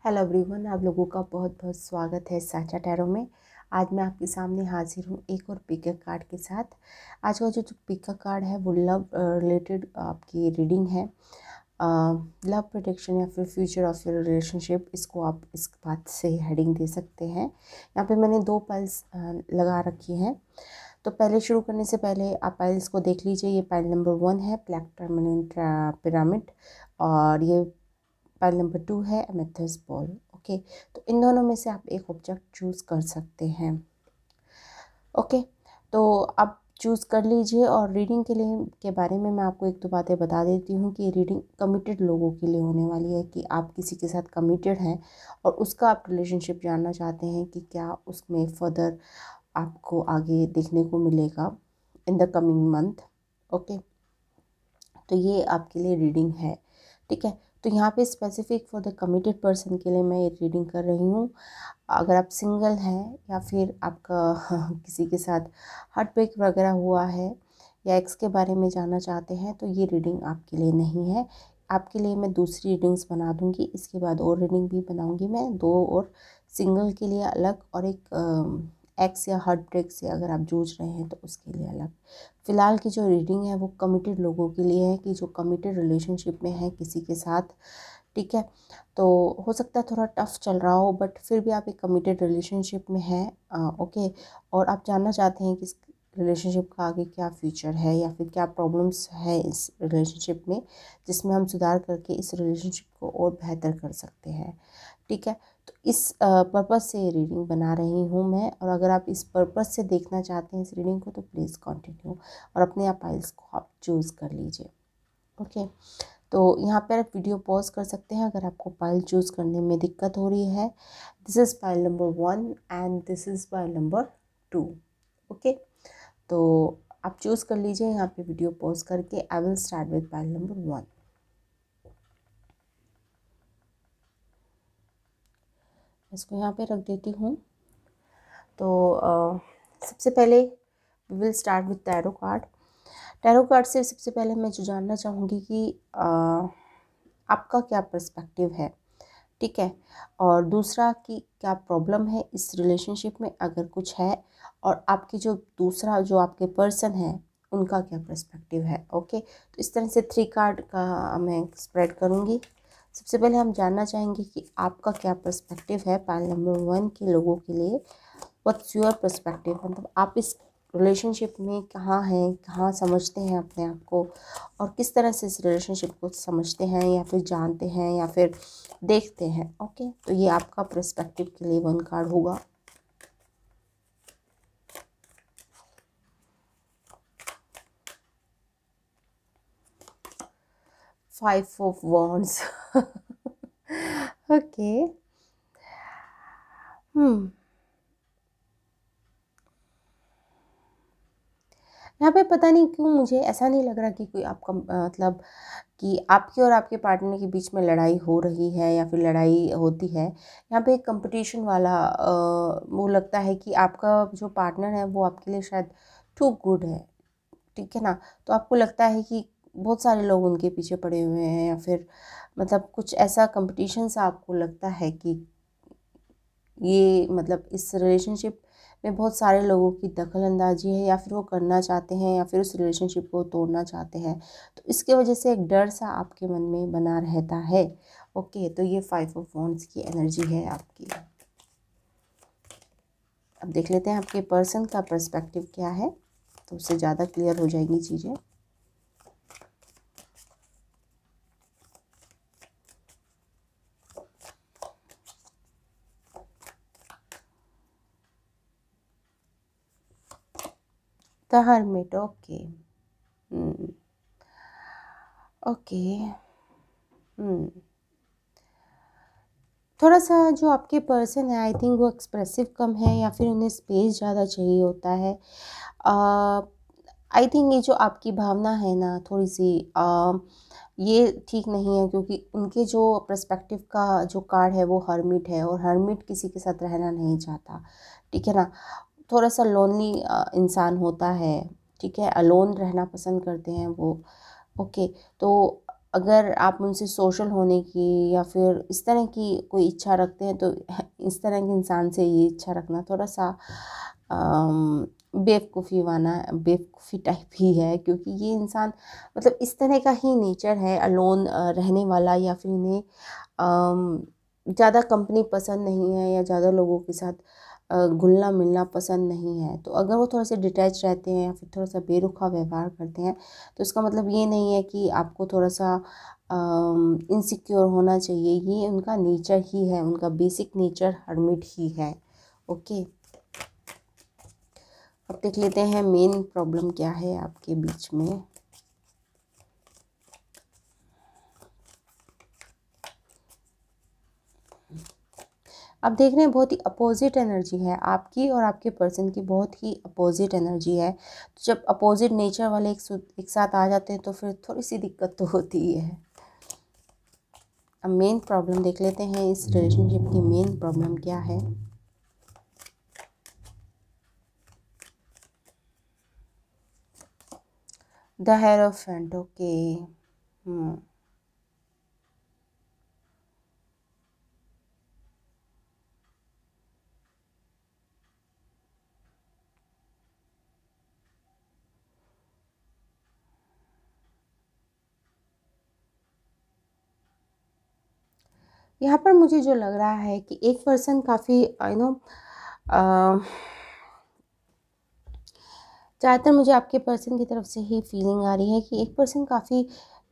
Hello everyone, आप लोगों का बहुत बहुत स्वागत है साचा टैरो में। आज मैं आपके सामने हाजिर हूँ एक और पिक कार्ड के साथ। आज का जो पिक कार्ड है वो लव रिलेटेड आपकी रीडिंग है। लव प्रोटेक्शन या फिर फ्यूचर ऑफ योर रिलेशनशिप, इसको आप इस बात से हेडिंग दे सकते हैं। यहाँ पे मैंने 2 पाइल्स लगा रखी हैं। तो पहले शुरू करने से पहले आप पाइल्स को देख लीजिए। ये पाइल नंबर 1 है, ब्लैक टर्मिनेंट पिरामिड, और ये पाइल नंबर 2 है, एमेथिस्ट बॉल। ओके, तो इन दोनों में से आप एक ऑब्जेक्ट चूज़ कर सकते हैं। ओके, तो आप चूज़ कर लीजिए। और रीडिंग के बारे में मैं आपको 1-2 बातें बता देती हूँ कि रीडिंग कमिटेड लोगों के लिए होने वाली है, कि आप किसी के साथ कमिटेड हैं और उसका आप रिलेशनशिप जानना चाहते हैं कि क्या उसमें फर्दर आपको आगे देखने को मिलेगा in the coming month. Okay, तो ये आपके लिए रीडिंग है, ठीक है। तो यहाँ पे specific for the committed person के लिए मैं ये रीडिंग कर रही हूँ। अगर आप सिंगल हैं या फिर आपका किसी के साथ हार्ट ब्रेक वगैरह हुआ है या एक्स के बारे में जानना चाहते हैं, तो ये रीडिंग आपके लिए नहीं है। आपके लिए मैं दूसरी रीडिंग्स बना दूँगी, इसके बाद और रीडिंग भी बनाऊँगी मैं 2 और, सिंगल के लिए अलग और एक एक्स या हार्ट ब्रेक से अगर आप जूझ रहे हैं तो उसके लिए अलग। फ़िलहाल की जो रीडिंग है वो कमिटेड लोगों के लिए है, कि जो कमिटेड रिलेशनशिप में है किसी के साथ, ठीक है। तो हो सकता है थोड़ा टफ चल रहा हो, बट फिर भी आप एक कमिटेड रिलेशनशिप में हैं। ओके, और आप जानना चाहते हैं कि इस रिलेशनशिप का आगे क्या फ्यूचर है या फिर क्या प्रॉब्लम्स है इस रिलेशनशिप में, जिसमें हम सुधार करके इस रिलेशनशिप को और बेहतर कर सकते हैं, ठीक है। तो इस पर्पज़ से ये रीडिंग बना रही हूँ मैं। और अगर आप इस पर्पज़ से देखना चाहते हैं इस रीडिंग को, तो प्लीज़ कंटिन्यू और अपने आप पाइल्स को आप चूज़ कर लीजिए। ओके, तो यहाँ पर आप वीडियो पॉज कर सकते हैं अगर आपको पाइल चूज़ करने में दिक्कत हो रही है। This is pile number 1 and this is pile number 2। Okay, तो आप चूज़ कर लीजिए यहाँ पे वीडियो पॉज करके। I will start with pile number 1। इसको यहाँ पे रख देती हूँ। तो सबसे पहले we will start with tarot card. Tarot card से सबसे पहले मैं जो जानना चाहूँगी कि आपका क्या पर्सपेक्टिव है, ठीक है। और दूसरा कि क्या प्रॉब्लम है इस रिलेशनशिप में अगर कुछ है, और आपकी जो दूसरा जो आपके पर्सन है उनका क्या पर्सपेक्टिव है। ओके, तो इस तरह से 3 कार्ड का मैं स्प्रेड करूँगी। सबसे पहले हम जानना चाहेंगे कि आपका क्या पर्सपेक्टिव है पाइल नंबर 1 के लोगों के लिए। व्हाट्स योर पर्सपेक्टिव, मतलब आप इस रिलेशनशिप में कहाँ हैं, कहाँ समझते हैं अपने आप को, और किस तरह से इस रिलेशनशिप को समझते हैं या फिर जानते हैं या फिर देखते हैं। ओके, तो ये आपका पर्सपेक्टिव के लिए 1 कार्ड होगा। Five of wands. ओके, यहाँ पे पता नहीं क्यों मुझे ऐसा नहीं लग रहा कि कोई आपका मतलब कि आपके और आपके पार्टनर के बीच में लड़ाई हो रही है या फिर लड़ाई होती है। यहाँ पे एक कंपटीशन वाला वो लगता है कि आपका जो पार्टनर है वो आपके लिए शायद टू गुड है, ठीक है ना। तो आपको लगता है कि बहुत सारे लोग उनके पीछे पड़े हुए हैं, या फिर मतलब कुछ ऐसा कंपटीशन सा आपको लगता है कि ये मतलब इस रिलेशनशिप में बहुत सारे लोगों की दखल अंदाजी है, या फिर वो करना चाहते हैं या फिर उस रिलेशनशिप को तोड़ना चाहते हैं। तो इसके वजह से एक डर सा आपके मन में बना रहता है। ओके, तो ये 5 ऑफ वॉन्ड्स की एनर्जी है आपकी। अब देख लेते हैं आपके पर्सन का पर्सपेक्टिव क्या है, तो उससे ज़्यादा क्लियर हो जाएंगी चीज़ें। The hermit, okay. ओके, थोड़ा सा जो आपके पर्सन है, आई थिंक वो एक्सप्रेसिव कम है या फिर उन्हें स्पेस ज़्यादा चाहिए होता है। आई थिंक ये जो आपकी भावना है ना थोड़ी सी ये ठीक नहीं है, क्योंकि उनके जो पर्सपेक्टिव का जो कार्ड है वो हर्मिट है, और हर्मिट किसी के साथ रहना नहीं चाहता, ठीक है ना। थोड़ा सा लोनली इंसान होता है, ठीक है, अलोन रहना पसंद करते हैं वो। ओके, तो अगर आप उनसे सोशल होने की या फिर इस तरह की कोई इच्छा रखते हैं, तो इस तरह के इंसान से ये इच्छा रखना थोड़ा सा बेवकूफ़ी टाइप ही है, क्योंकि ये इंसान मतलब इस तरह का ही नेचर है, अलोन रहने वाला, या फिर इन्हें ज़्यादा कंपनी पसंद नहीं है या ज़्यादा लोगों के साथ घुलना मिलना पसंद नहीं है। तो अगर वो थोड़ा से डिटैच रहते हैं या फिर थोड़ा सा बेरुखा व्यवहार करते हैं, तो इसका मतलब ये नहीं है कि आपको थोड़ा सा इनसिक्योर होना चाहिए। ये उनका नेचर ही है, उनका बेसिक नेचर हर्मिट ही है। ओके, अब देख लेते हैं मेन प्रॉब्लम क्या है आपके बीच में। आप देख रहे हैं बहुत ही अपोजिट एनर्जी है आपकी और आपके पर्सन की, बहुत ही अपोजिट एनर्जी है। तो जब अपोजिट नेचर वाले एक साथ आ जाते हैं तो फिर थोड़ी सी दिक्कत तो होती ही है। अब मेन प्रॉब्लम देख लेते हैं, इस रिलेशनशिप की मेन प्रॉब्लम क्या है। The hierophant, okay. यहाँ पर मुझे जो लग रहा है कि एक पर्सन काफ़ी ज़्यादातर मुझे आपके पर्सन की तरफ से ही फीलिंग आ रही है कि एक पर्सन काफ़ी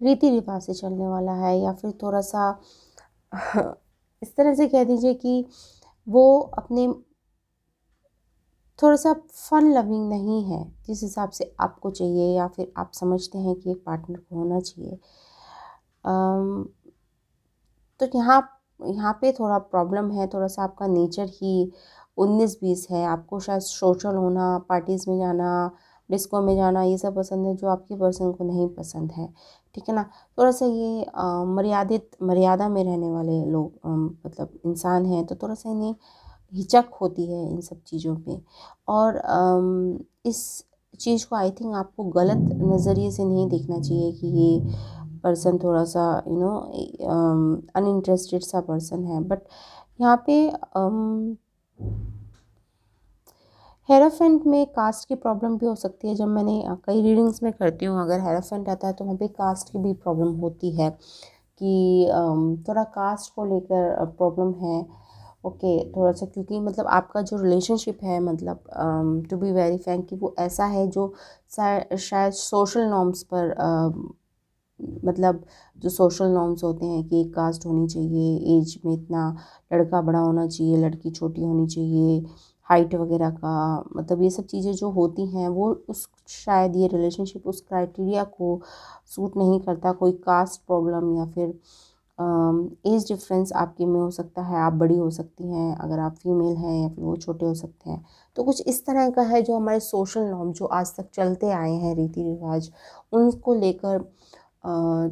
रीति रिवाज से चलने वाला है, या फिर थोड़ा सा इस तरह से कह दीजिए कि वो अपने थोड़ा सा फन लविंग नहीं है जिस हिसाब से आपको चाहिए या फिर आप समझते हैं कि एक पार्टनर को होना चाहिए। तो यहाँ पे थोड़ा प्रॉब्लम है, थोड़ा सा आपका नेचर ही 19-20 है। आपको शायद सोशल होना, पार्टीज़ में जाना, डिस्को में जाना, ये सब पसंद है जो आपके पर्सन को नहीं पसंद है, ठीक है ना। थोड़ा सा ये मर्यादा में रहने वाले लोग मतलब इंसान हैं, तो थोड़ा सा इन्हें हिचक होती है इन सब चीज़ों पे। और इस चीज़ को आई थिंक आपको गलत नज़रिए से नहीं देखना चाहिए कि ये पर्सन थोड़ा सा अनइंटरेस्टेड सा पर्सन है। बट यहाँ पे हेराफेंट में कास्ट की प्रॉब्लम भी हो सकती है। जब मैंने कई रीडिंग्स में करती हूँ, अगर हेराफेंट आता है तो वहाँ पे कास्ट की भी प्रॉब्लम होती है कि थोड़ा कास्ट को लेकर प्रॉब्लम है। ओके, थोड़ा सा, क्योंकि मतलब आपका जो रिलेशनशिप है, मतलब टू बी वेरी फ्रैंक, कि वो ऐसा है जो शायद सोशल नॉर्म्स पर मतलब जो सोशल नॉर्म्स होते हैं कि एक कास्ट होनी चाहिए, एज में इतना, लड़का बड़ा होना चाहिए, लड़की छोटी होनी चाहिए, हाइट वगैरह का, मतलब ये सब चीज़ें जो होती हैं वो उस शायद ये रिलेशनशिप उस क्राइटेरिया को सूट नहीं करता। कोई कास्ट प्रॉब्लम या फिर एज डिफरेंस आपके में हो सकता है, आप बड़ी हो सकती हैं अगर आप फीमेल हैं, या फिर वो छोटे हो सकते हैं। तो कुछ इस तरह का है जो हमारे सोशल नॉर्म जो आज तक चलते आए हैं, रीति रिवाज, उनको लेकर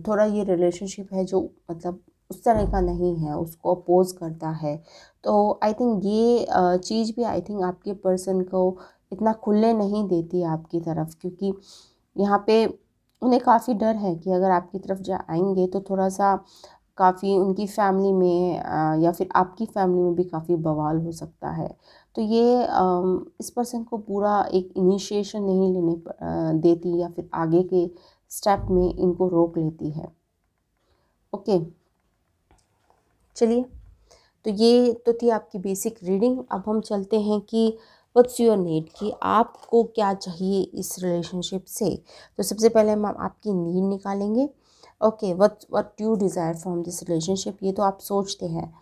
थोड़ा ये रिलेशनशिप है जो मतलब उस तरह का नहीं है, उसको अपोज करता है। तो आई थिंक ये चीज़ भी आई थिंक आपके पर्सन को इतना खुलने नहीं देती आपकी तरफ, क्योंकि यहाँ पे उन्हें काफ़ी डर है कि अगर आपकी तरफ आएंगे तो थोड़ा सा काफ़ी उनकी फैमिली में या फिर आपकी फैमिली में भी काफ़ी बवाल हो सकता है। तो ये इस पर्सन को पूरा एक इनिशिएशन नहीं देती, या फिर आगे के स्टेप में इनको रोक लेती है। ओके, चलिए, तो ये तो थी आपकी बेसिक रीडिंग। अब हम चलते हैं कि व्हाट्स योर नीड, कि आपको क्या चाहिए इस रिलेशनशिप से। तो सबसे पहले हम आपकी नीड निकालेंगे। Okay, what you desire from this relationship, ये तो आप सोचते हैं।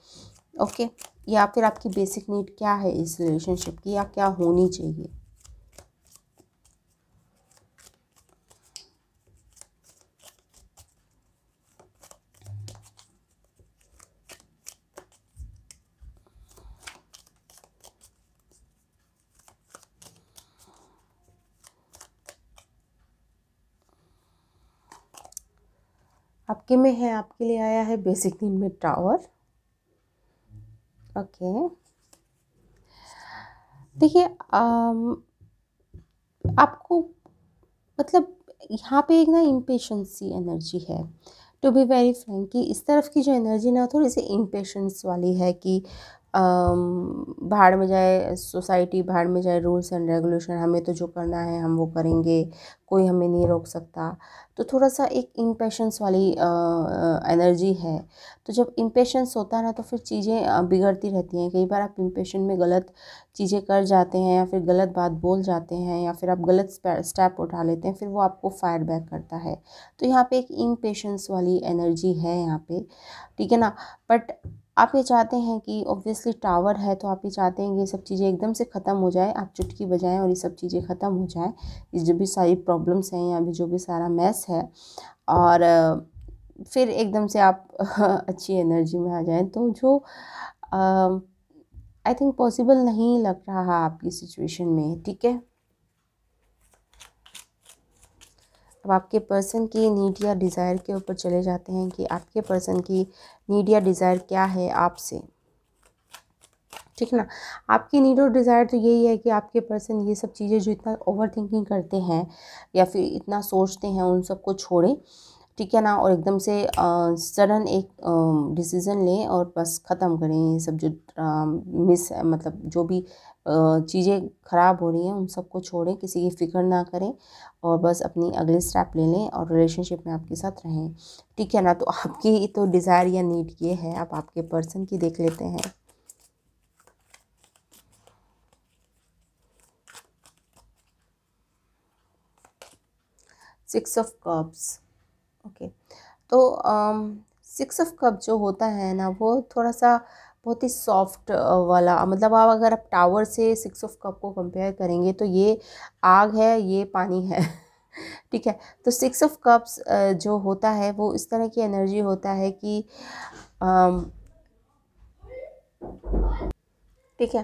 ओके, या फिर आपकी बेसिक नीड क्या है इस रिलेशनशिप की, या क्या होनी चाहिए। आपके में है, आपके लिए आया है बेसिक नीड में टावर। ओके, देखिए आपको मतलब यहाँ पे एक ना इम्पेशेंसी एनर्जी है, टू बी वेरी फ्रैंक कि इस तरफ की जो एनर्जी ना थोड़ी सी इम्पेशेंस वाली है कि भाड़ में जाए सोसाइटी, भाड़ में जाए रूल्स एंड रेगुलेशन, हमें तो जो करना है हम वो करेंगे, कोई हमें नहीं रोक सकता। तो थोड़ा सा एक इम्पेशेंस वाली एनर्जी है। तो जब इम्पेशेंस होता है ना तो फिर चीज़ें बिगड़ती रहती हैं। कई बार आप इम्पेशेंस में गलत चीज़ें कर जाते हैं या फिर गलत बात बोल जाते हैं या फिर आप गलत स्टेप उठा लेते हैं, फिर वो आपको फायर बैक करता है। तो यहाँ पे एक इम्पेशेंस वाली एनर्जी है यहाँ पे, ठीक है ना। बट आप ये चाहते हैं कि ऑब्वियसली टावर है तो आप ये चाहते हैं कि ये सब चीज़ें एकदम से ख़त्म हो जाए, आप चुटकी बजाएं और ये सब चीज़ें ख़त्म हो जाएं, ये जो भी सारी प्रॉब्लम्स हैं या भी जो भी सारा मैस है, और फिर एकदम से आप अच्छी एनर्जी में आ जाएं। तो जो आई थिंक पॉसिबल नहीं लग रहा आपकी सिचुएशन में, ठीक है। अब आपके पर्सन की नीड या डिज़ायर के ऊपर चले जाते हैं कि आपके पर्सन की नीड या डिज़ायर क्या है आपसे, ठीक है ना। आपकी नीड और डिज़ायर तो यही है कि आपके पर्सन ये सब चीज़ें जो इतना ओवर थिंकिंग करते हैं या फिर इतना सोचते हैं उन सबको छोड़ें, ठीक है ना, और एकदम से सडन एक डिसीज़न लें और बस ख़त्म करें ये सब जो मतलब जो भी चीज़ें ख़राब हो रही हैं उन सबको छोड़ें, किसी की फ़िक्र ना करें और बस अपनी अगले स्टेप ले लें और रिलेशनशिप में आपके साथ रहें, ठीक है ना। तो आपकी तो डिज़ायर या नीड ये है। अब आपके पर्सन की देख लेते हैं। Six of cups, okay. तो 6 ऑफ कप जो होता है ना वो थोड़ा सा बहुत ही सॉफ्ट वाला, मतलब आप अगर आप टावर से 6 ऑफ कप को कंपेयर करेंगे तो ये आग है, ये पानी है ठीक है। तो 6 ऑफ कप्स जो होता है वो इस तरह की एनर्जी होता है कि ठीक है।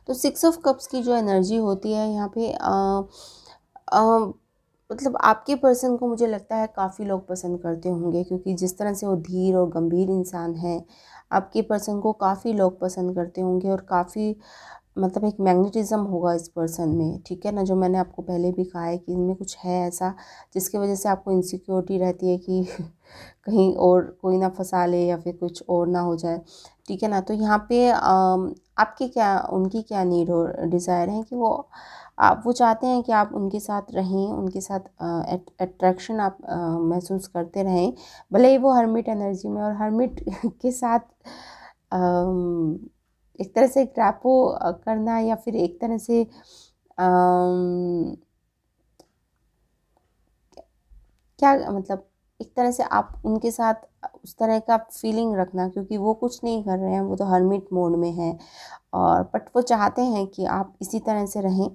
तो 6 ऑफ कप्स की जो एनर्जी होती है यहाँ पे मतलब आपके पर्सन को मुझे लगता है काफ़ी लोग पसंद करते होंगे, क्योंकि जिस तरह से वो धीर और गंभीर इंसान है, आपके पर्सन को काफ़ी लोग पसंद करते होंगे और काफ़ी मतलब एक मैग्नेटिज़्म होगा इस पर्सन में, ठीक है ना। जो मैंने आपको पहले भी कहा है कि इनमें कुछ है ऐसा जिसकी वजह से आपको इनसिक्योरिटी रहती है कि कहीं और कोई ना फंसा ले या फिर कुछ और ना हो जाए, ठीक है ना। तो यहाँ पे आपकी क्या, उनकी क्या नीड और डिज़ायर है कि वो चाहते हैं कि आप उनके साथ रहें, उनके साथ अट्रैक्शन आप महसूस करते रहें, भले ही वो हर्मिट एनर्जी में। और हर्मिट के साथ एक तरह से क्रैपो करना या फिर एक तरह से क्या मतलब एक तरह से आप उनके साथ उस तरह का फीलिंग रखना, क्योंकि वो कुछ नहीं कर रहे हैं, वो तो हर्मिट मोड में हैं, और बट वो चाहते हैं कि आप इसी तरह से रहें,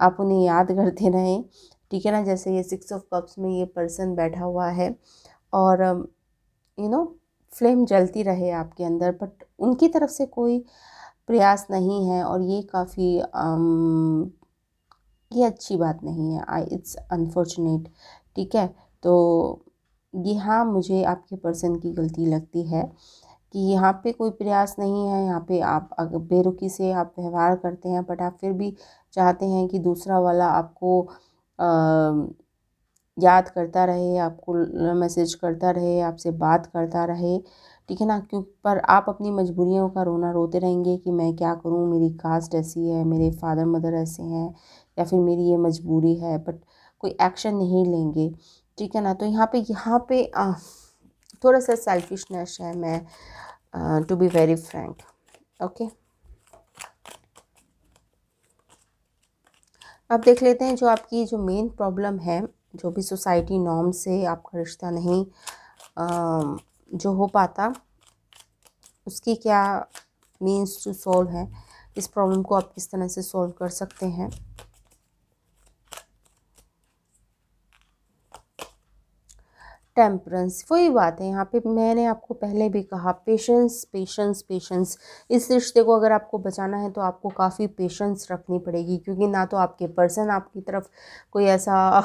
आप उन्हें याद करते रहें, ठीक है ना। जैसे ये 6 ऑफ कप्स में ये पर्सन बैठा हुआ है और यू नो फ्लेम जलती रहे आपके अंदर, बट उनकी तरफ से कोई प्रयास नहीं है, और ये काफ़ी ये अच्छी बात नहीं है, इट्स अनफॉर्चुनेट, ठीक है। तो यहाँ मुझे आपके पर्सन की गलती लगती है कि यहाँ पे कोई प्रयास नहीं है, यहाँ पे आप अगर बेरुखी से आप व्यवहार करते हैं, बट आप फिर भी चाहते हैं कि दूसरा वाला आपको याद करता रहे, आपको मैसेज करता रहे, आपसे बात करता रहे, ठीक है ना। क्यों पर आप अपनी मजबूरियों का रोना रोते रहेंगे कि मैं क्या करूँ, मेरी कास्ट ऐसी है, मेरे फादर मदर ऐसे हैं, या फिर मेरी ये मजबूरी है, बट कोई एक्शन नहीं लेंगे, ठीक है ना। तो यहाँ पे थोड़ा सा सेल्फिशनेस है, मैं to be very frank, okay. अब देख लेते हैं जो आपकी जो मेन प्रॉब्लम है, जो भी सोसाइटी नॉर्म से आपका रिश्ता नहीं जो हो पाता, उसकी क्या मीन्स टू सॉल्व है, इस प्रॉब्लम को आप किस तरह से सॉल्व कर सकते हैं। टेम्परेंस, वही बात है यहाँ पे, मैंने आपको पहले भी कहा, पेशेंस पेशेंस पेशेंस। इस रिश्ते को अगर आपको बचाना है तो आपको काफ़ी पेशेंस रखनी पड़ेगी, क्योंकि ना तो आपके पर्सन आपकी तरफ कोई ऐसा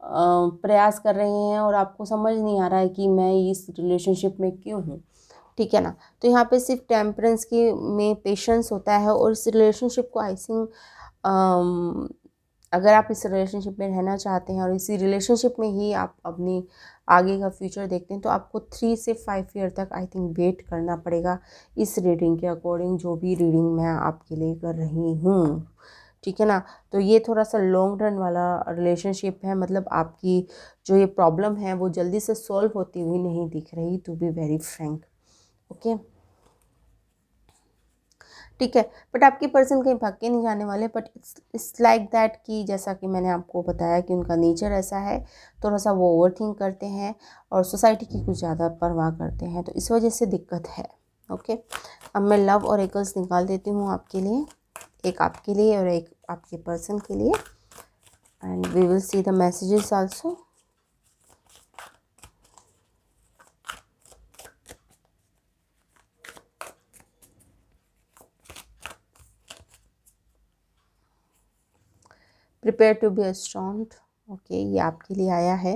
प्रयास कर रहे हैं और आपको समझ नहीं आ रहा है कि मैं इस रिलेशनशिप में क्यों हूँ, ठीक है ना। तो यहाँ पे सिर्फ टेम्परेंस की में पेशेंस होता है, और इस रिलेशनशिप को आई थिंक अगर आप इस रिलेशनशिप में रहना चाहते हैं और इसी रिलेशनशिप में ही आप अपनी आगे का फ्यूचर देखते हैं, तो आपको 3 से 5 ईयर तक आई थिंक वेट करना पड़ेगा इस रीडिंग के अकॉर्डिंग, जो भी रीडिंग मैं आपके लिए कर रही हूँ, ठीक है ना। तो ये थोड़ा सा लॉन्ग रन वाला रिलेशनशिप है, मतलब आपकी जो ये प्रॉब्लम है वो जल्दी से सॉल्व होती हुई नहीं दिख रही, to be very frank, okay, ठीक है। बट आपके पर्सन कहीं भाग के नहीं जाने वाले, बट इट्स लाइक दैट कि जैसा कि मैंने आपको बताया कि उनका नेचर ऐसा है, थोड़ा सा वो ओवर थिंक करते हैं और सोसाइटी की कुछ ज़्यादा परवाह करते हैं, तो इस वजह से दिक्कत है, ओके। अब मैं लव और एकल्स निकाल देती हूँ आपके लिए, एक आपके लिए और एक आपके पर्सन के लिए, and we will see the messages also. Prepare to be strong, okay, ये आपके लिए आया है।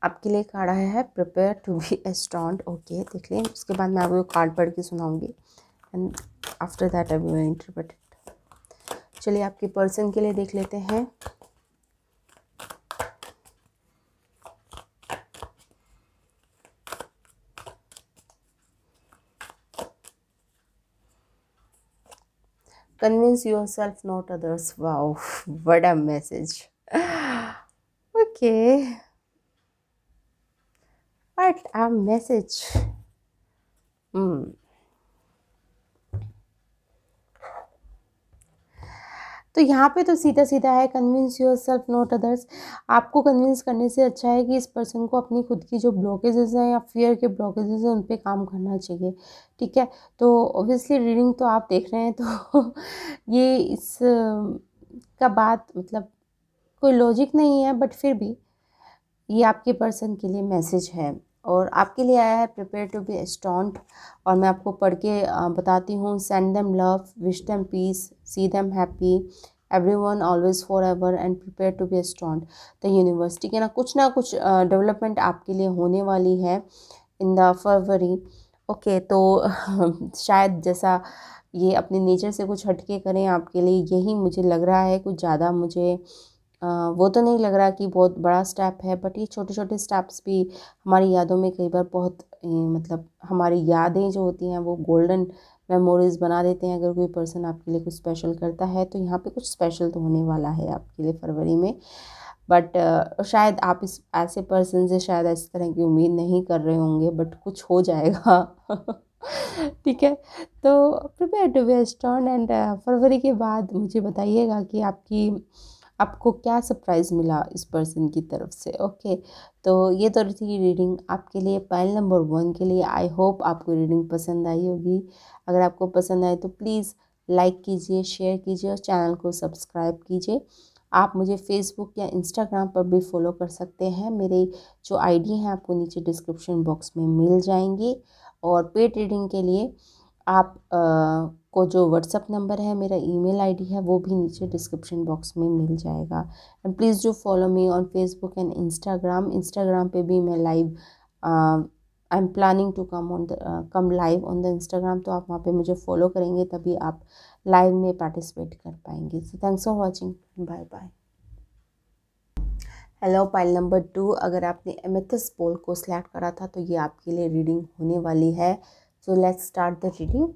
आपके लिए कार्ड आया है prepare to be strong, okay, देख लें, उसके बाद मैं आपको कार्ड पढ़ के सुनाऊंगी and after that I will interpret it. चलिए आपके पर्सन के लिए देख लेते हैं। Convince yourself not others, wow, what a message, okay, what a message. तो यहाँ पे तो सीधा सीधा है, convince yourself not others. आपको कन्विंस करने से अच्छा है कि इस पर्सन को अपनी खुद की जो ब्लॉकेजेस हैं या फियर के ब्लॉकेजेस हैं उन पे काम करना चाहिए, ठीक है। तो ऑब्वियसली रीडिंग तो आप देख रहे हैं, तो ये इस का बात मतलब कोई लॉजिक नहीं है, बट फिर भी ये आपके पर्सन के लिए मैसेज है और आपके लिए आया है प्रिपेयर टू बी स्ट्रॉन्ग। और मैं आपको पढ़ के बताती हूँ। Send them love, wish them peace, see them happy, everyone always for ever and prepare to be strong the universe, ठीक है ना कुछ डेवलपमेंट आपके लिए होने वाली है इन द फरवरी, ओके। तो शायद जैसा ये अपने नेचर से कुछ हटके करें आपके लिए, यही मुझे लग रहा है। कुछ ज़्यादा मुझे वो तो नहीं लग रहा कि बहुत बड़ा स्टेप है, बट ये छोटे छोटे स्टेप्स भी हमारी यादों में कई बार बहुत मतलब हमारी यादें जो होती हैं वो गोल्डन मेमोरीज बना देते हैं। अगर कोई पर्सन आपके लिए कुछ स्पेशल करता है तो यहाँ पे कुछ स्पेशल तो होने वाला है आपके लिए फरवरी में, बट शायद आप इस ऐसे पर्सन से शायद इस तरह की उम्मीद नहीं कर रहे होंगे, बट कुछ हो जाएगा। ठीक है, तो prepare to be strong and फरवरी के बाद मुझे बताइएगा कि आपको क्या सरप्राइज़ मिला इस पर्सन की तरफ से, ओके। तो ये तो थी रीडिंग आपके लिए पाइल नंबर 1 के लिए। आई होप आपको रीडिंग पसंद आई होगी। अगर आपको पसंद आए तो प्लीज़ लाइक कीजिए, शेयर कीजिए और चैनल को सब्सक्राइब कीजिए। आप मुझे फेसबुक या इंस्टाग्राम पर भी फॉलो कर सकते हैं। मेरे जो आईडी हैं आपको नीचे डिस्क्रिप्शन बॉक्स में मिल जाएंगी। और पेड रीडिंग के लिए आप को जो व्हाट्सअप नंबर है, मेरा ईमेल आईडी है, वो भी नीचे डिस्क्रिप्शन बॉक्स में मिल जाएगा। And please do follow me on Facebook and Instagram पे भी मैं live I am planning to come live on the Instagram. तो आप वहाँ पे मुझे फॉलो करेंगे तभी आप लाइव में पार्टिसिपेट कर पाएंगे। So thanks for watching, bye bye. Hello pile number 2, अगर आपने एमेथिस्ट बॉल को सिलेक्ट करा था तो ये आपके लिए रीडिंग होने वाली है। So let's start the reading.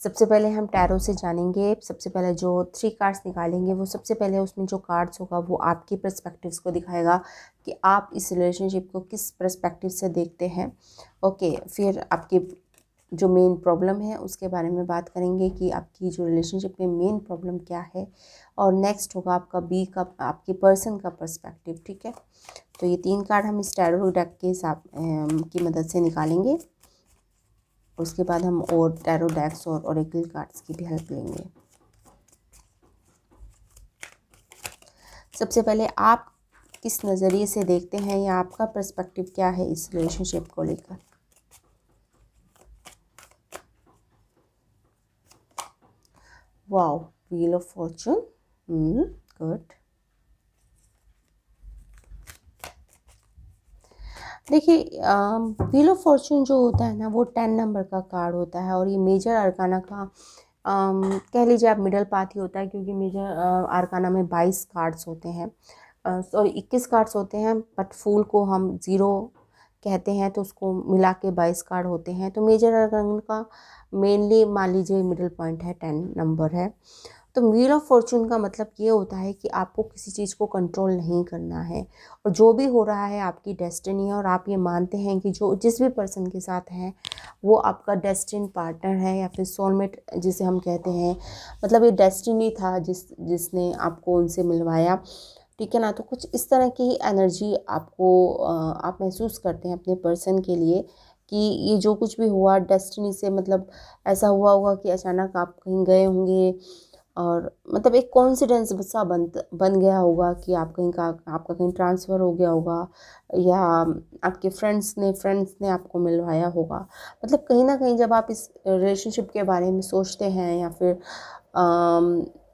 सबसे पहले हम टैरो से जानेंगे। सबसे पहले जो 3 कार्ड्स निकालेंगे वो सबसे पहले उसमें जो कार्ड्स होगा वो आपके पर्सपेक्टिव्स को दिखाएगा कि आप इस रिलेशनशिप को किस पर्सपेक्टिव से देखते हैं, ओके। फिर आपके जो मेन प्रॉब्लम है उसके बारे में बात करेंगे कि आपकी जो रिलेशनशिप में मेन प्रॉब्लम क्या है। और नेक्स्ट होगा आपका बी का, आपके पर्सन का पर्सपेक्टिव, ठीक है। तो ये 3 कार्ड हम इस टैरो डेक के हिसाब की मदद से निकालेंगे। उसके बाद हम और टैरो डेक्स और ओरेकल कार्ड्स की भी हेल्प लेंगे। सबसे पहले आप किस नज़रिए से देखते हैं या आपका पर्सपेक्टिव क्या है इस रिलेशनशिप को लेकर। Wow, wheel of Fortune, good. देखिए व्हील ऑफ फॉर्चून जो होता है ना वो 10 नंबर का कार्ड होता है, और ये मेजर अरकाना का कह लीजिए आप मिडल पाथ ही होता है, क्योंकि मेजर अरकाना में 22 कार्ड्स होते हैं, सॉरी 21 कार्ड्स होते हैं, बट फूल को हम 0 कहते हैं, तो उसको मिला के 22 कार्ड होते हैं। तो मेजर अरकाना का मेनली मान लीजिए मिडिल पॉइंट है, 10 नंबर है। तो व्हील ऑफ फॉर्चून का मतलब ये होता है कि आपको किसी चीज़ को कंट्रोल नहीं करना है, और जो भी हो रहा है आपकी डेस्टिनी है, और आप ये मानते हैं कि जो जिस भी पर्सन के साथ हैं वो आपका डेस्टिन पार्टनर है, या फिर सोलमेट जिसे हम कहते हैं, मतलब ये डेस्टिनी था जिसने आपको उनसे मिलवाया, ठीक है ना। तो कुछ इस तरह की एनर्जी आपको आप महसूस करते हैं अपने पर्सन के लिए, कि ये जो कुछ भी हुआ डेस्टिनी से, मतलब ऐसा हुआ होगा कि अचानक आप कहीं गए होंगे, और मतलब एक कॉन्सिडेंस सा बन गया होगा कि आप कहीं का आपका कहीं ट्रांसफ़र हो गया होगा, या आपके फ्रेंड्स ने आपको मिलवाया होगा। मतलब कहीं ना कहीं जब आप इस रिलेशनशिप के बारे में सोचते हैं, या फिर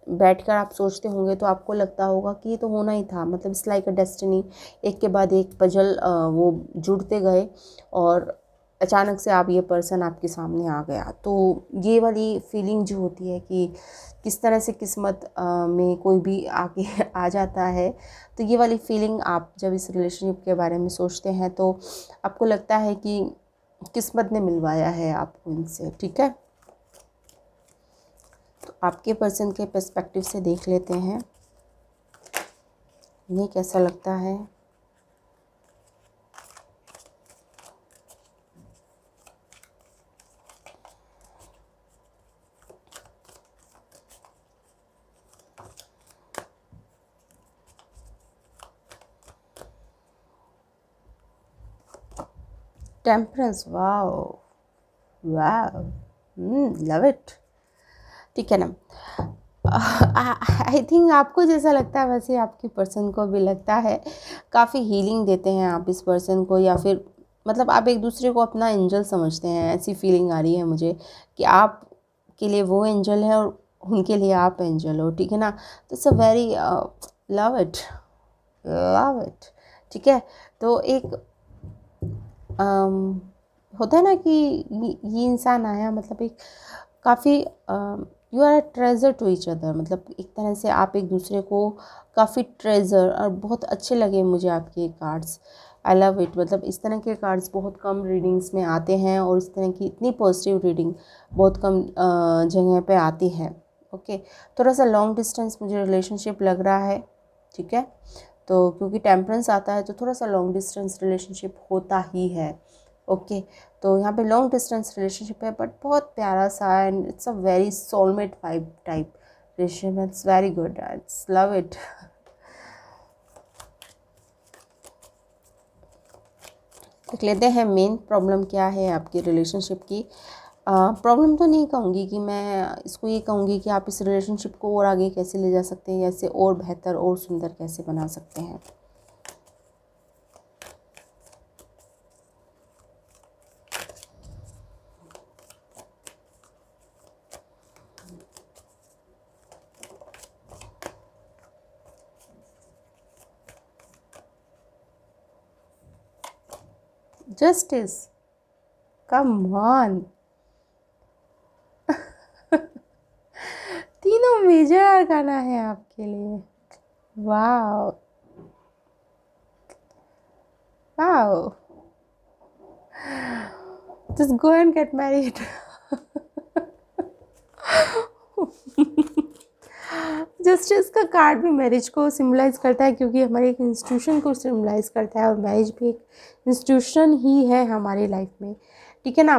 बैठकर आप सोचते होंगे, तो आपको लगता होगा कि ये तो होना ही था, मतलब इट्स लाइक अ डेस्टिनी, एक के बाद एक पजल वो जुड़ते गए, और अचानक से आप ये पर्सन आपके सामने आ गया। तो ये वाली फीलिंग जो होती है कि किस तरह से किस्मत में कोई भी आके आ जाता है, तो ये वाली फीलिंग आप जब इस रिलेशनशिप के बारे में सोचते हैं, तो आपको लगता है कि किस्मत ने मिलवाया है आपको इनसे, ठीक है। तो आपके पर्सन के पर्सपेक्टिव से देख लेते हैं इन्हें कैसा लगता है। Temperance, wow wow, love it, ठीक है ना। आई थिंक आपको जैसा लगता है वैसे आपके पर्सन को भी लगता है, काफ़ी हीलिंग देते हैं आप इस पर्सन को, या फिर मतलब आप एक दूसरे को अपना एंजल समझते हैं, ऐसी फीलिंग आ रही है मुझे कि आप के लिए वो एंजल है और उनके लिए आप एंजल हो, ठीक है ना। तो it's a very love it, love it, ठीक है। तो एक होता है ना कि ये इंसान आया, मतलब एक काफ़ी you are a treasure to each other, मतलब एक तरह से आप एक दूसरे को काफ़ी ट्रेज़र, और बहुत अच्छे लगे मुझे आपके कार्ड्स, आई लव इट। मतलब इस तरह के कार्ड्स बहुत कम रीडिंग्स में आते हैं, और इस तरह की इतनी पॉजिटिव रीडिंग बहुत कम जगह पे आती है। ओके, थोड़ा सा लॉन्ग डिस्टेंस मुझे रिलेशनशिप लग रहा है, ठीक है। तो क्योंकि टेम्परेंस आता है तो थोड़ा सा लॉन्ग डिस्टेंस रिलेशनशिप होता ही है। ओके, तो यहाँ पे लॉन्ग डिस्टेंस रिलेशनशिप है, बट बहुत प्यारा सा, and it's a very soulmate vibe type relationship, it's very good, it's love it. देख लेते हैं मेन प्रॉब्लम क्या है आपकी रिलेशनशिप की। प्रॉब्लम तो नहीं कहूँगी कि मैं इसको, ये कहूँगी कि आप इस रिलेशनशिप को और आगे कैसे ले जा सकते हैं, ऐसे और बेहतर और सुंदर कैसे बना सकते हैं। जस्टिस, कम ऑन, तीनों मेजर गाना है आपके लिए, wow wow, just go and get married. Justice का कार्ड भी मैरिज को सिम्बलाइज करता है, क्योंकि हमारे एक इंस्टीट्यूशन को सिम्बलाइज करता है, और मैरिज भी एक इंस्टीट्यूशन ही है हमारी लाइफ में, ठीक है ना।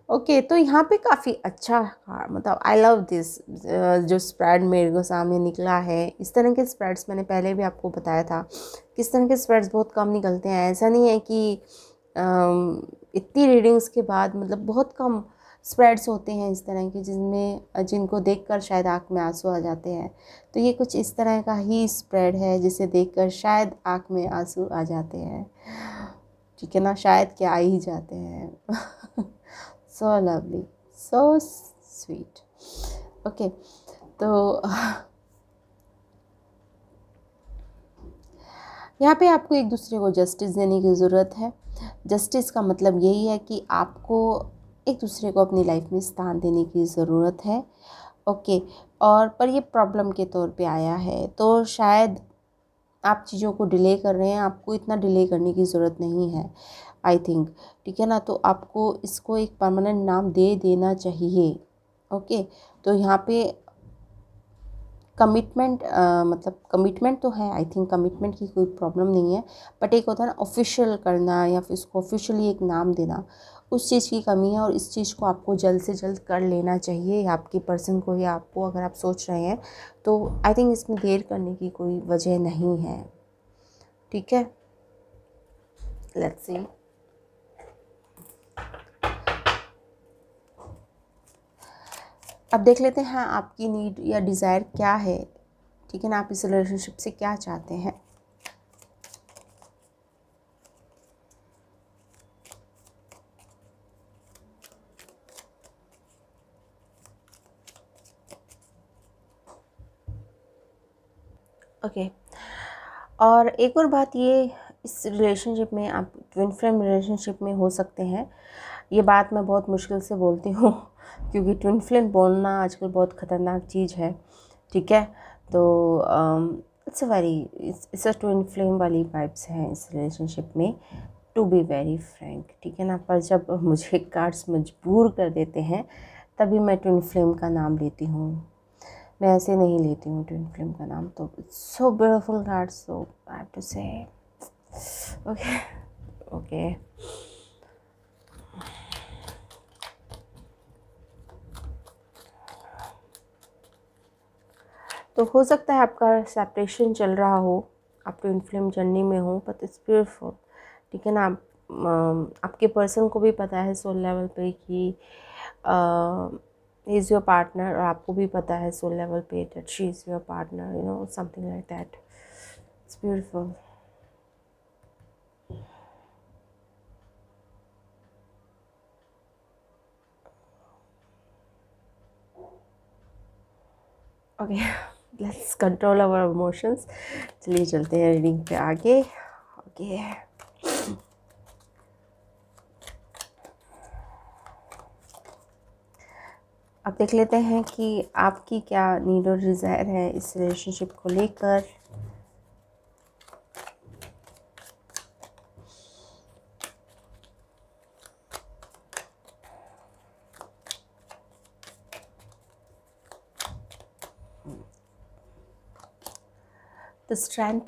ओके, तो यहाँ पे काफ़ी अच्छा कार्ड, मतलब आई लव दिस जो स्प्रेड मेरे को सामने निकला है। इस तरह के स्प्रेड्स मैंने पहले भी आपको बताया था, किस तरह के स्प्रेड्स बहुत कम निकलते हैं। ऐसा नहीं है कि इतनी रीडिंग्स के बाद, मतलब बहुत कम स्प्रेड्स होते हैं इस तरह के जिनको देखकर शायद आँख में आंसू आ जाते हैं। तो ये कुछ इस तरह का ही स्प्रेड है जिसे देखकर शायद आँख में आंसू आ जाते हैं, ठीक है ना, शायद क्या आ ही जाते हैं। So lovely, so sweet. Okay, तो यहाँ पे आपको एक दूसरे को जस्टिस देने की ज़रूरत है। जस्टिस का मतलब यही है कि आपको एक दूसरे को अपनी लाइफ में स्थान देने की ज़रूरत है। ओके, और पर ये प्रॉब्लम के तौर पे आया है, तो शायद आप चीज़ों को डिले कर रहे हैं, आपको इतना डिले करने की ज़रूरत नहीं है आई थिंक, ठीक है ना। तो आपको इसको एक परमानेंट नाम दे देना चाहिए। ओके, तो यहाँ पे कमिटमेंट मतलब कमिटमेंट तो है, आई थिंक कमिटमेंट की कोई प्रॉब्लम नहीं है, बट एक होता है ना ऑफिशियल करना या फिर उसको ऑफिशियली एक नाम देना, उस चीज़ की कमी है। और इस चीज़ को आपको जल्द से जल्द कर लेना चाहिए, आपकी पर्सन को या आपको, अगर आप सोच रहे हैं तो आई थिंक इसमें देर करने की कोई वजह नहीं है, ठीक है। Let's see. अब देख लेते हैं आपकी नीड या डिज़ायर क्या है, ठीक है ना। आप इस रिलेशनशिप से क्या चाहते हैं। ओके, और एक और बात, ये इस रिलेशनशिप में आप ट्विन फ्लेम रिलेशनशिप में हो सकते हैं। ये बात मैं बहुत मुश्किल से बोलती हूँ क्योंकि ट्विन फ्लेम बोलना आजकल बहुत ख़तरनाक चीज़ है, ठीक है। तो इट्स अ ट्विन फ्लेम वाली वाइब्स हैं इस रिलेशनशिप में, टू बी वेरी फ्रैंक, ठीक है ना। पर जब मुझे कार्ड्स मजबूर कर देते हैं तभी मैं ट्विन फ्लेम का नाम लेती हूँ, मैं ऐसे नहीं लेती हूँ ट्विन फ्लेम का नाम। तो so beautiful card, so I have to say okay okay. तो हो सकता है आपका सेपरेशन चल रहा हो, आप ट्विन फ्लेम जर्नी में हो, बट इट्स ब्यूटीफुल, ठीक है ना। आपके पर्सन को भी पता है सोल लेवल पे कि ही इज़ योर पार्टनर, और आपको भी पता है सोल लेवल पे that she is your partner, you know, something like that. It's beautiful. Okay, let's control our emotions. चलिए चलते हैं रीडिंग पे आगे। ओके, अब देख लेते हैं कि आपकी क्या नीड और डिज़ायर है इस रिलेशनशिप को लेकर। द स्ट्रेंथ,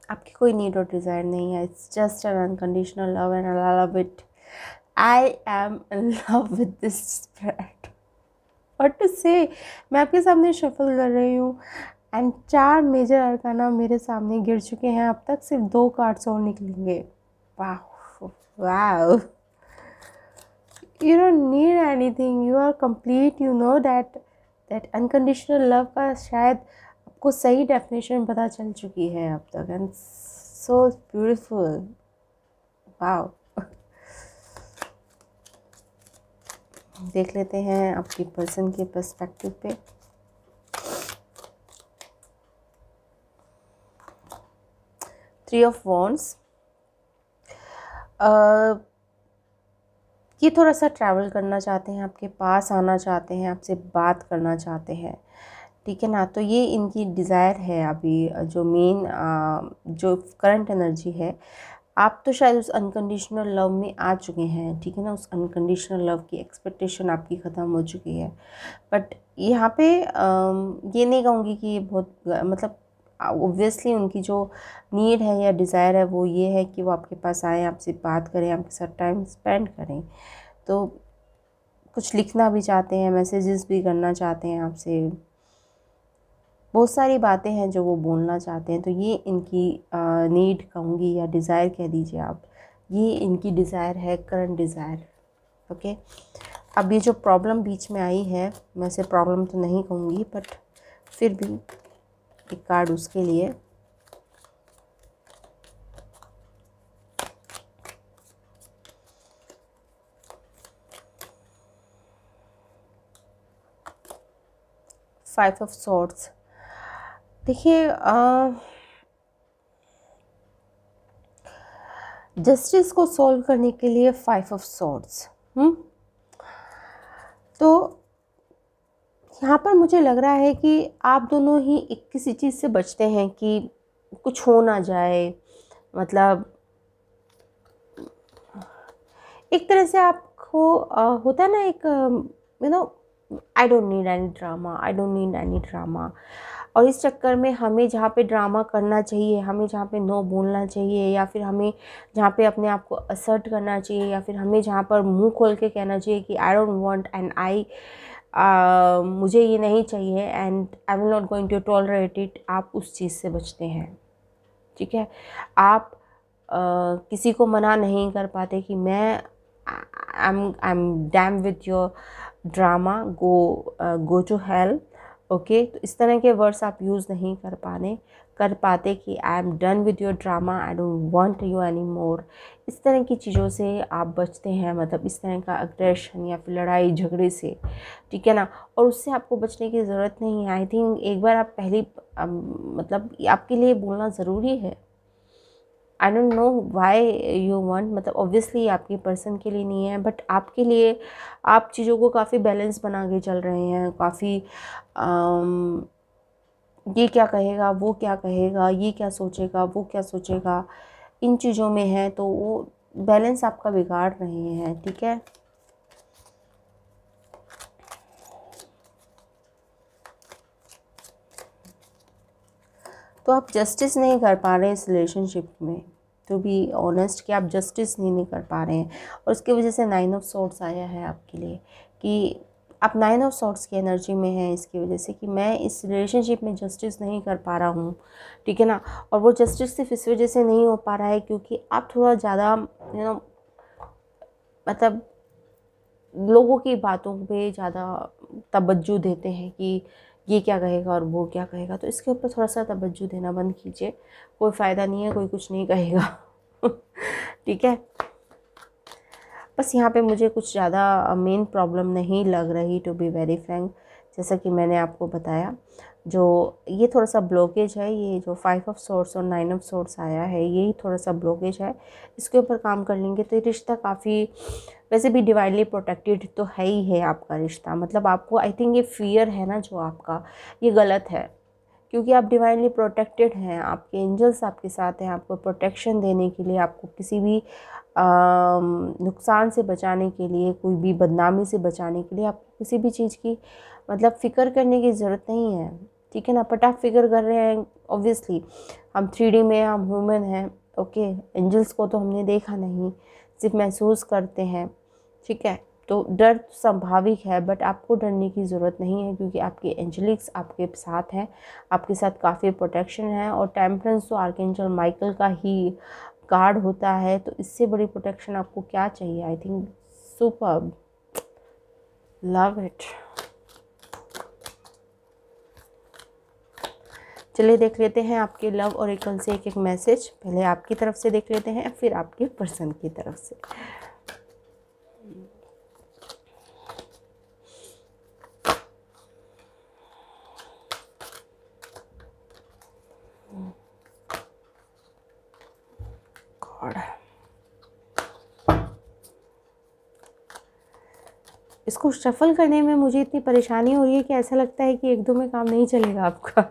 आपकी कोई नीड और डिज़ायर नहीं है, it's just an unconditional love and I love it. I am in love with this spread, what to say. मैं आपके सामने शफल कर रही हूँ एंड 4 मेजर अरकाना मेरे सामने गिर चुके हैं, अब तक सिर्फ 2 कार्ड्स और निकलेंगे। वाह वाह, you don't need anything, you are complete, you know that unconditional love का शायद आपको सही डेफिनेशन पता चल चुकी है अब तक, एंड सो ब्यूटीफुल, वाओ। देख लेते हैं आपकी पर्सन के पर्सपेक्टिव पे। थ्री ऑफ वॉन्ड्स, ये थोड़ा सा ट्रैवल करना चाहते हैं, आपके पास आना चाहते हैं, आपसे बात करना चाहते हैं, ठीक है ना। तो ये इनकी डिज़ायर है अभी, जो मेन जो करंट एनर्जी है। आप तो शायद उस अनकंडीशनल लव में आ चुके हैं, ठीक है ना। उस अनकंडीशनल लव की एक्सपेक्टेशन आपकी ख़त्म हो चुकी है, बट यहाँ पे ये नहीं कहूँगी कि ये बहुत, मतलब ऑब्वियसली उनकी जो नीड है या डिज़ायर है वो ये है कि वो आपके पास आएँ, आपसे बात करें, आपके साथ टाइम स्पेंड करें। तो कुछ लिखना भी चाहते हैं, मैसेजेस भी करना चाहते हैं आपसे, बहुत सारी बातें हैं जो वो बोलना चाहते हैं। तो ये इनकी नीड कहूँगी या डिज़ायर कह दीजिए आप, ये इनकी डिज़ायर है, करंट डिज़ायर। ओके, अब ये जो प्रॉब्लम बीच में आई है, मैं इसे प्रॉब्लम तो नहीं कहूँगी, बट फिर भी एक कार्ड उसके लिए। फाइव ऑफ सॉर्ड्स, देखिए जस्टिस को सॉल्व करने के लिए 5 ऑफ सॉर्ड्स। तो यहाँ पर मुझे लग रहा है कि आप दोनों ही एक किसी चीज़ से बचते हैं कि कुछ हो ना जाए। मतलब एक तरह से आपको होता है ना एक I don't need any drama, I don't need any drama. और इस चक्कर में हमें जहाँ पे ड्रामा करना चाहिए, हमें जहाँ पे नो बोलना चाहिए, या फिर हमें जहाँ पे अपने आप को असर्ट करना चाहिए, या फिर हमें जहाँ पर मुंह खोल के कहना चाहिए कि आई डोंट वांट एंड मुझे ये नहीं चाहिए and I will not going to tolerate it, आप उस चीज़ से बचते हैं। ठीक है, आप किसी को मना नहीं कर पाते कि मैं I am damn with your drama, go to hell. Okay, तो इस तरह के वर्ड्स आप यूज़ नहीं कर पाते कि I am done with your drama, I don't want you any more. इस तरह की चीज़ों से आप बचते हैं, मतलब इस तरह का अग्रेशन या फिर लड़ाई झगड़े से। ठीक है ना, और उससे आपको बचने की ज़रूरत नहीं है। आई थिंक एक बार आप पहली मतलब आपके लिए बोलना ज़रूरी है। I don't know why you want, मतलब ऑब्वियसली आपके पर्सन के लिए नहीं है, बट आपके लिए आप चीज़ों को काफ़ी बैलेंस बना के चल रहे हैं। काफ़ी ये क्या कहेगा, वो क्या कहेगा, ये क्या सोचेगा, वो क्या सोचेगा, इन चीज़ों में है, तो वो बैलेंस आपका बिगाड़ रहे हैं। ठीक है, तो आप जस्टिस नहीं कर पा रहे हैं इस रिलेशनशिप में, टू बी ऑनेस्ट, कि आप जस्टिस नहीं कर पा रहे हैं। और उसकी वजह से 9 ऑफ सॉर्ड्स आया है आपके लिए कि आप 9 ऑफ सॉर्ड्स की एनर्जी में हैं, इसकी वजह से कि मैं इस रिलेशनशिप में जस्टिस नहीं कर पा रहा हूँ। ठीक है ना, और वो जस्टिस सिर्फ इस वजह से नहीं हो पा रहा है क्योंकि आप थोड़ा ज़्यादा मतलब लोगों की बातों पे ज़्यादा तवज्जो देते हैं कि ये क्या कहेगा और वो क्या कहेगा। तो इसके ऊपर थोड़ा सा तवज्जो देना बंद कीजिए, कोई फ़ायदा नहीं है, कोई कुछ नहीं कहेगा। ठीक है, बस यहाँ पे मुझे कुछ ज़्यादा मेन प्रॉब्लम नहीं लग रही, टू बी वेरी फ्रैंक। जैसा कि मैंने आपको बताया, जो ये थोड़ा सा ब्लॉकेज है, ये जो 5 ऑफ सॉर्ड्स और 9 ऑफ सॉर्ड्स आया है, यही थोड़ा सा ब्लॉकेज है। इसके ऊपर काम कर लेंगे तो ये रिश्ता काफ़ी, वैसे भी डिवाइनली प्रोटेक्टेड तो है ही है आपका रिश्ता। मतलब आपको आई थिंक ये फियर है ना जो आपका, ये गलत है, क्योंकि आप डिवाइनली प्रोटेक्टेड हैं। आपके एंजल्स आपके साथ हैं, आपको प्रोटेक्शन देने के लिए, आपको किसी भी नुकसान से बचाने के लिए, कोई भी बदनामी से बचाने के लिए आपको किसी भी चीज़ की मतलब फ़िक्र करने की ज़रूरत नहीं है। ठीक है ना, बट आप फिक्र कर रहे हैं ऑब्वियसली, हम 3D में, हम ह्यूमन हैं। ओके, एंजल्स को तो हमने देखा नहीं, सिर्फ महसूस करते हैं। ठीक है, तो डर स्वाभाविक है, बट आपको डरने की ज़रूरत नहीं है क्योंकि आपके एंजलिक्स आपके साथ हैं, आपके साथ काफ़ी प्रोटेक्शन है। और टेम्परेंस तो आर्कएंजल माइकल का ही कार्ड होता है, तो इससे बड़ी प्रोटेक्शन आपको क्या चाहिए। I think superb, love it. चलिए देख लेते हैं आपके लव ओरेकल से एक एक मैसेज। पहले आपकी तरफ से देख लेते हैं, फिर आपके पर्सन की तरफ से। इसको शफल करने में मुझे इतनी परेशानी हो रही है कि ऐसा लगता है कि एक दो में काम नहीं चलेगा आपका।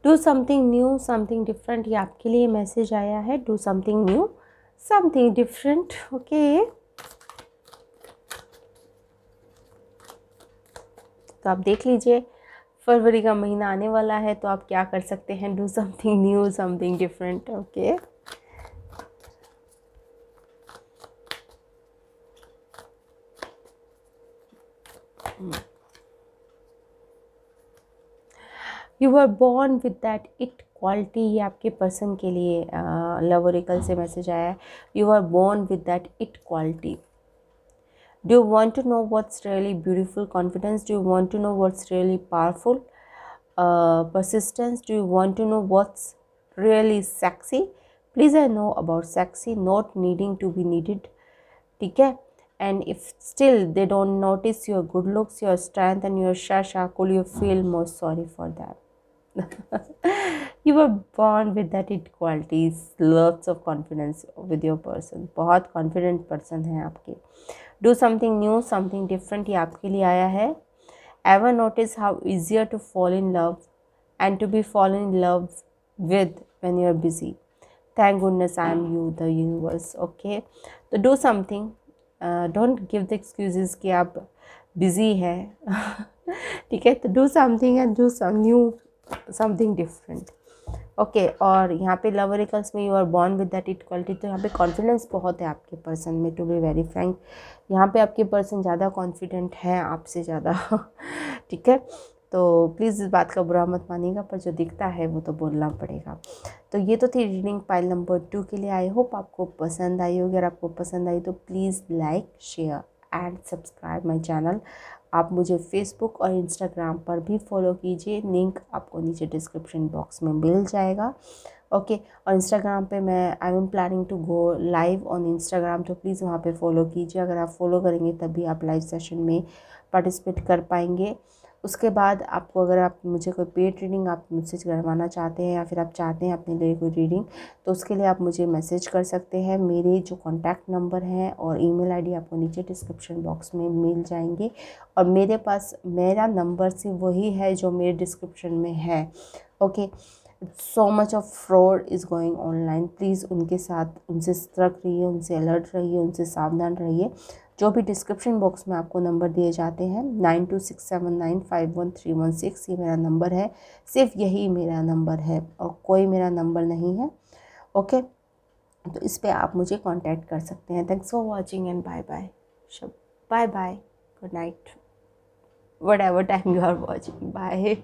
Do something new, something different, ये आपके लिए मैसेज आया है। Do something new, something different. Okay, तो आप देख लीजिए, फरवरी का महीना आने वाला है, तो आप क्या कर सकते हैं। Do something new, something different. Okay, you are born with that it quality, ये आपके पर्सन के लिए लव ओरेकल से मैसेज आया है। You are born with that it quality. Do you want to know what's really beautiful? Confidence. Do you want to know what's really powerful? Persistence. Do you want to know what's really sexy. Please I know about sexy, not needing to be needed. ठीक है. And if still they don't notice your good looks, your strength and your shasha, could you feel more sorry for that? You were born with that it qualities, lots of confidence with your person. बहुत confident person है आपके. Do something new, something different, ये आपके लिए आया है. Ever notice how easier to fall in love and to be fallen in love with when you are busy? Thank goodness I am you, the universe. Okay, तो do something. Don't give the excuses कि आप busy हैं. ठीक है, तो do something and do some new, something different. Okay और यहाँ पे लव ऑरेकल्स में you are born with that it quality, तो यहाँ पे कॉन्फिडेंस बहुत है आपके पर्सन में. टू बी वेरी फ्रैंक, यहाँ पे आपके पर्सन ज़्यादा कॉन्फिडेंट है आपसे ज़्यादा. ठीक है, तो प्लीज़ इस बात का बुरा मत मानिएगा, पर जो दिखता है वो तो बोलना पड़ेगा. तो ये तो थी रीडिंग पाइल नंबर 2 के लिए. आई होप आपको पसंद आई होगी. अगर आपको पसंद आई तो please like, share and subscribe my channel. आप मुझे फेसबुक और इंस्टाग्राम पर भी फॉलो कीजिए. लिंक आपको नीचे डिस्क्रिप्शन बॉक्स में मिल जाएगा. ओके, और इंस्टाग्राम पे मैं I am planning to go live on Instagram, तो प्लीज़ वहाँ पे फॉलो कीजिए. अगर आप फॉलो करेंगे तभी आप लाइव सेशन में पार्टिसिपेट कर पाएंगे. उसके बाद आपको अगर आप मुझे कोई पेड रीडिंग आप मुझसे करवाना चाहते हैं या फिर आप चाहते हैं अपने लिए कोई रीडिंग, तो उसके लिए आप मुझे मैसेज कर सकते हैं. मेरे जो कॉन्टैक्ट नंबर हैं और ईमेल आईडी आपको नीचे डिस्क्रिप्शन बॉक्स में मिल जाएंगे. और मेरे पास मेरा नंबर सिर्फ वही है जो मेरे डिस्क्रिप्शन में है. Okay, so much of fraud is going online. Please उनके साथ उनसे सतर्क रहिए, उनसे अलर्ट रहिए, उनसे सावधान रहिए. जो भी डिस्क्रिप्शन बॉक्स में आपको नंबर दिए जाते हैं 9267951316, ये मेरा नंबर है. सिर्फ यही मेरा नंबर है और कोई मेरा नंबर नहीं है. ओके, तो इस पे आप मुझे कांटेक्ट कर सकते हैं. Thanks for watching and bye bye. Bye bye, good night, whatever time you are watching. Bye.